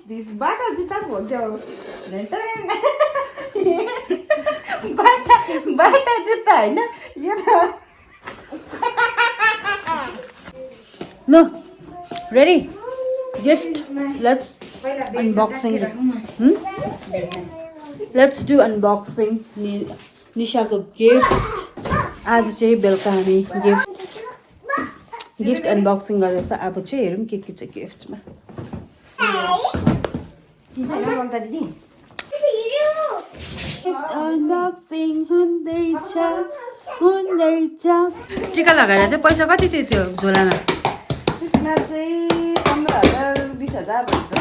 this bata jita bhogyo bata jita haina yo no ready gift let's unboxing let's do unboxing Nisha ko gift आज चाहिँ बेलुका हामी gift unboxing गर्दैछ अब चाहिँ हेरौँ के छ गिफ्टमा अनबक्सिङ हुँदैछ टिका लगाएर चाहिँ पैसा कति थियो त्यो झोलामा त्यसमा चाहिँ 15,000 20,000 भन्छ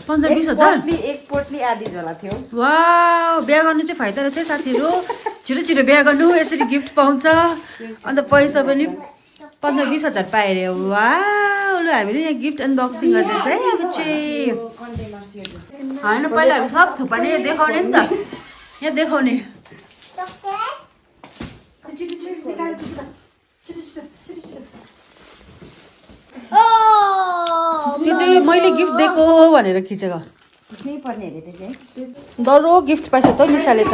15-20,000 एक पोटली आधी झोला थियो वाउ बिहा गर्नु चाहिँ फाइदा रहेछ साथीहरु छिटो छिटो बिहा गर्नु यसरी गिफ्ट पाउँछ अन्त पैसा पनि 15-20,000 पाए रे वाउ ल हामीले यहाँ गिफ्ट अनबक्सिङ गर्दैछ है अब चाहिँ हैन पहिला हामी सब थुपाने देखाउने नि त यहाँ देखाउने यो चाहिँ मैले गिफ्ट दिएको भनेर खिचेको खिच्नै पर्ने हेरे त्यो चाहिँ डरो गिफ्ट पाइछ त निशाले त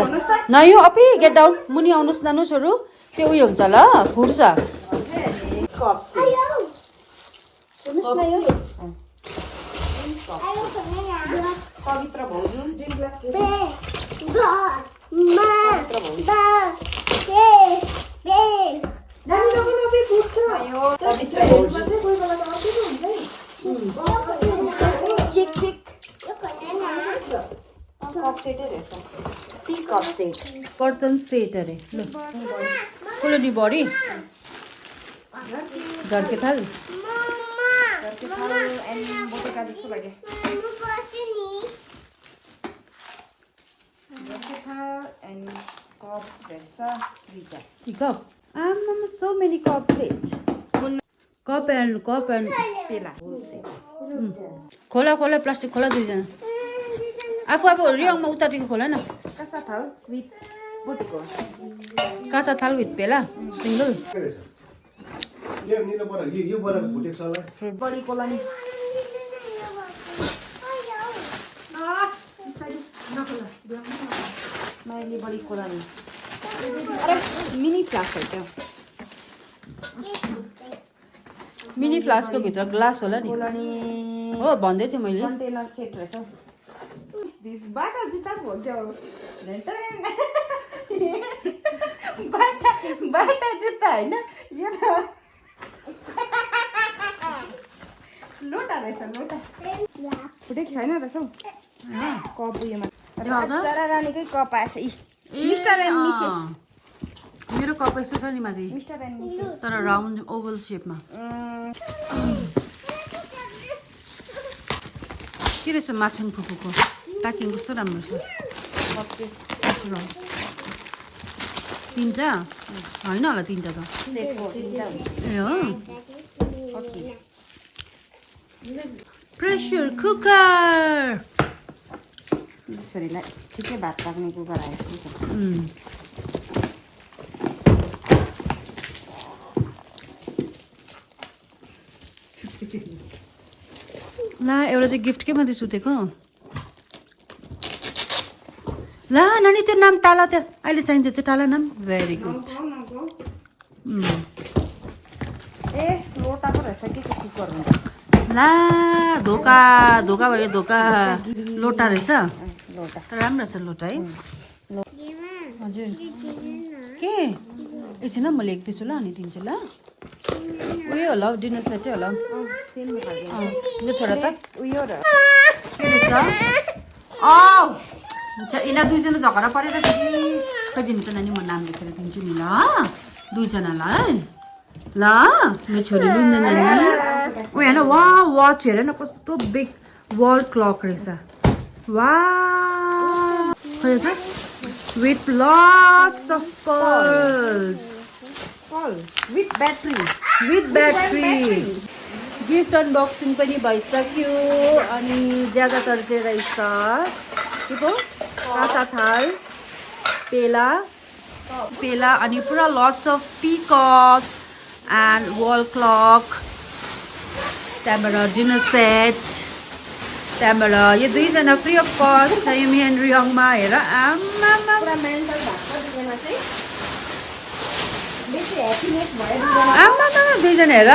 नयो अपी गेट डाउन मुनि आउनुस् जानु छोरु त्यो उयो हुन्छ ल फुट्छ कप से सुन्नुस् न यो पवित्र भौजू ड्रिंक ग्लास पवित्र भौजू चिक चिक कप सेट रहेछ टी कप सेट बर्तन सेट अरे ल कोलोनी बडी घरके थाल एन्ड बोटेका जस्तो लाग्यो घरके थाल एन्ड कप रहेछ दुईटा टी कप आम्मामा so many cup set cup and पेला खोला खोला प्लास्टिक खोला दुईजना आफू रियङमा उतारेको खोला न कासा थाल विथ बोटेको कासा थाल विथ पेला सिंगल बडी कोलानी मैले बडी कोलानी अरे मिनी फ्लास्क हो त्यो मिनी फ्लास्कको भित्र ग्लास होला नि हो भन्दै थिएँ मैले कन्टेनर सेट रहेछ दिस बाटा जिता भोग्यो बाटा जुत्ता हैन यो लोटा रहेछ लोटा फुटेको छैन रहेछ कप उयोमा जरा रानीकै कप आएछ मिस्टर एन्ड मिसेस मेरो कप यस्तो छ नि माथि मिस्टर एन्ड मिसेस तर राउन्ड ओभल शेपमा के रहेछ माछाङ फुफुको प्याकिङ कस्तो राम्रो छ तीनटा होइन होला तीनटा त ए हो प्रेसर कुकर छोरीलाई ठिकै भात पाक्ने कुकर आएछ ला एउटा चाहिँ गिफ्ट के माथि सुतेको ला नानी त्यो नाम टाला त्यो अहिले चाहिन्छ त्यो टाला नाम भेरी गुड ए लोटा पो रहेछ के कुकर हुन्छ ला धोका धोका भयो धोका लोटा रहेछ लोटा तर राम्रो छ लोटा है हजुर के एकछिन म लेख्दैछु ल अनि दिन्छु ल उयो होला डिनर सेटै होला यो छोरा त उयो र के रहेछ यिनीहरू दुईजना झगडा परेर फेरि खै दिनु त नानी म नाम लेखेर दिन्छु नि ल दुईजनालाई ल मेरो छोरी लुन्द नानी ओ हेर वा वाच हेर न कस्तो बिग वल क्लक रहेछ वा खै छ with lots of pearls with battery gift unboxing पनि भइसक्यो अनि ज्यादातर चाहिँ रहेछ के पो कासा थाल पेला अनि पुरा lots of tea cups and wall clock त्यहाँबाट डिनर सेट त्यहाँबाट यो दुईजना फ्री अफ कस्ट नायोमी एन्ड रियङमा हेर आमा पुरा मेन्टल भएको दुईजना चाहिँ बेसी ह्याप्पिनेस भयो आमा दुईजना हेर